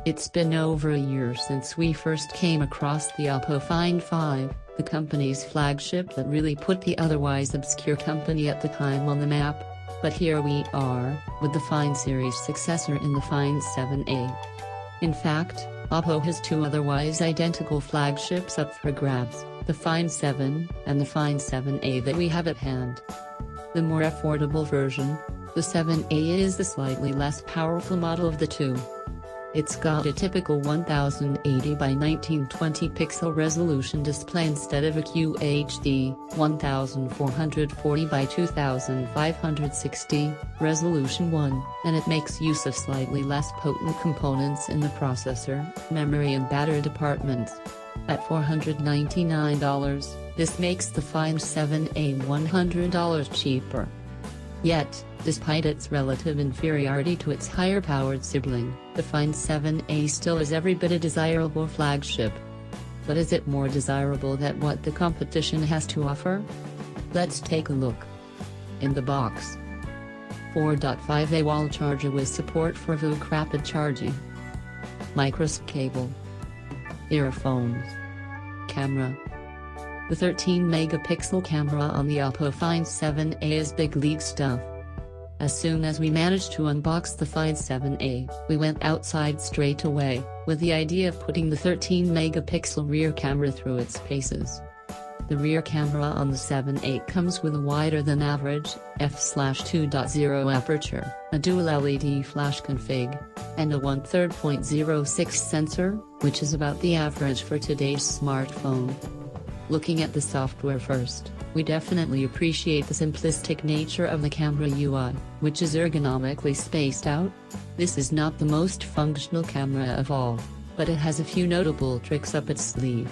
It's been over a year since we first came across the Oppo Find 5, the company's flagship that really put the otherwise obscure company at the time on the map. But here we are, with the Find series successor in the Find 7a. In fact, Oppo has two otherwise identical flagships up for grabs, the Find 7 and the Find 7a that we have at hand. The more affordable version, the 7a, is the slightly less powerful model of the two. It's got a typical 1080 by 1920 pixel resolution display instead of a QHD 1440 by 2560 resolution one, and it makes use of slightly less potent components in the processor, memory and battery departments. At $499, this makes the Find 7a $100 cheaper. Yet, despite its relative inferiority to its higher-powered sibling, the Find 7a still is every bit a desirable flagship. But is it more desirable than what the competition has to offer? Let's take a look. In the box: 4.5A wall charger with support for VOOC rapid charging, microSD cable, earphones, camera. The 13-megapixel camera on the Oppo Find 7a is big league stuff. As soon as we managed to unbox the Find 7a, we went outside straight away, with the idea of putting the 13-megapixel rear camera through its paces. The rear camera on the 7a comes with a wider than average, f/2.0 aperture, a dual LED flash config, and a 1/3.06 sensor, which is about the average for today's smartphone. Looking at the software first, we definitely appreciate the simplistic nature of the camera UI, which is ergonomically spaced out. This is not the most functional camera of all, but it has a few notable tricks up its sleeve.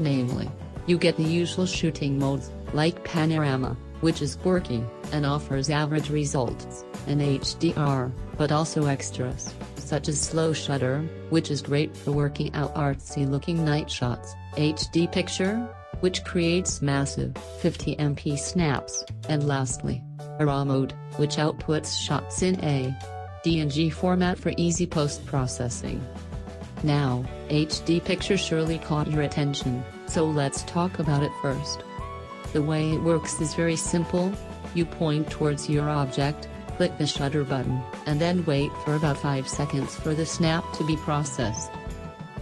Namely, you get the usual shooting modes, like panorama, which is quirky, and offers average results, and HDR, but also extras, such as slow shutter, which is great for working out artsy-looking night shots, HD picture, which creates massive 50MP snaps, and lastly, a RAW mode, which outputs shots in a DNG format for easy post-processing. Now, HD picture surely caught your attention, so let's talk about it first. The way it works is very simple. You point towards your object, click the shutter button, and then wait for about 5 seconds for the snap to be processed.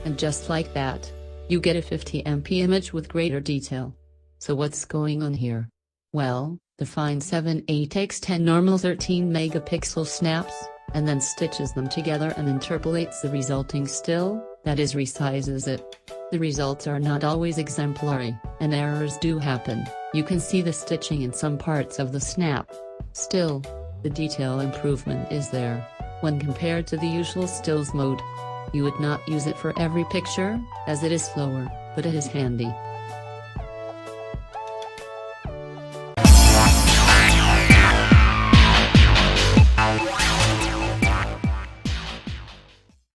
And just like that, you get a 50MP image with greater detail. So what's going on here? Well, the Find 7a takes 10 normal 13-megapixel snaps, and then stitches them together and interpolates the resulting still, that is, resizes it. The results are not always exemplary, and errors do happen. You can see the stitching in some parts of the snap. Still, the detail improvement is there, when compared to the usual stills mode. You would not use it for every picture, as it is slower, but it is handy.